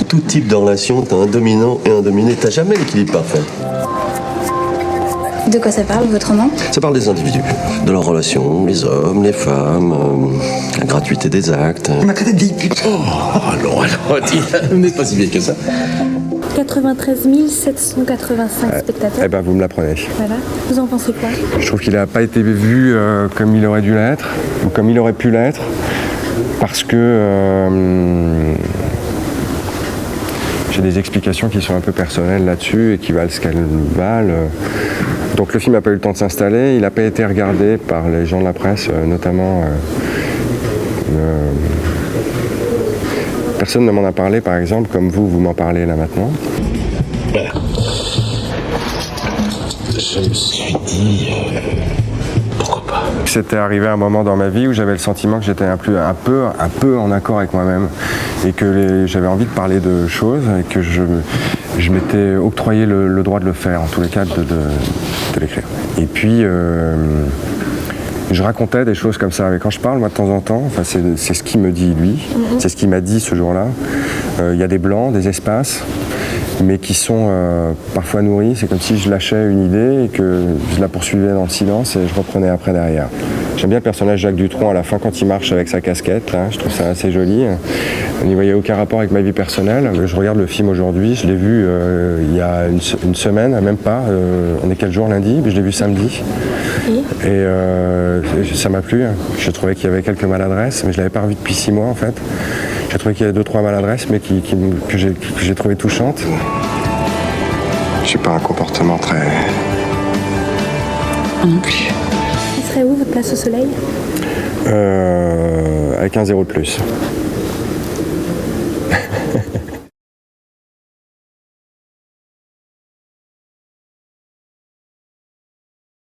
tout type de relation, t'as un dominant et un dominé, t'as jamais l'équilibre parfait. De quoi ça parle, votre roman? Ça parle des individus, de leurs relations, les hommes, les femmes, la gratuité des actes. Il m'a traité de vieille pute. Oh, alors, vous n'êtes pas si vieille que ça. 93 785 spectateurs. Eh ben, vous me l'apprenez. Voilà. Vous en pensez quoi? Je trouve qu'il n'a pas été vu comme il aurait dû l'être, ou comme il aurait pu l'être, parce que j'ai des explications qui sont un peu personnelles là-dessus et qui valent ce qu'elles valent. Donc le film n'a pas eu le temps de s'installer, il n'a pas été regardé par les gens de la presse, notamment... Personne ne m'en a parlé, par exemple, comme vous m'en parlez là maintenant. Je me suis dit... pourquoi pas? C'était arrivé à un moment dans ma vie où j'avais le sentiment que j'étais un peu en accord avec moi-même et que j'avais envie de parler de choses et que je m'étais octroyé le droit de le faire, en tous les cas de l'écrire. Et puis je racontais des choses comme ça. Et quand je parle, moi, de temps en temps, enfin, c'est ce qu'il me dit, lui, c'est ce qu'il m'a dit ce jour-là. Il y a des blancs, des espaces, mais qui sont parfois nourris. C'est comme si je lâchais une idée et que je la poursuivais dans le silence et je reprenais après derrière. J'aime bien le personnage Jacques Dutronc à la fin quand il marche avec sa casquette, là, je trouve ça assez joli. On n'y voyait aucun rapport avec ma vie personnelle. Je regarde le film aujourd'hui, je l'ai vu il y a une semaine, même pas. On est quel jour, lundi? Je l'ai vu samedi. Et ça m'a plu. Je trouvais qu'il y avait quelques maladresses, mais je ne l'avais pas revu depuis 6 mois en fait. J'ai trouvé qu'il y avait 2-3 maladresses, mais que j'ai trouvé touchantes. Je n'ai pas un comportement très... Non plus. Ce serait où votre place au soleil? Avec un 0 de plus.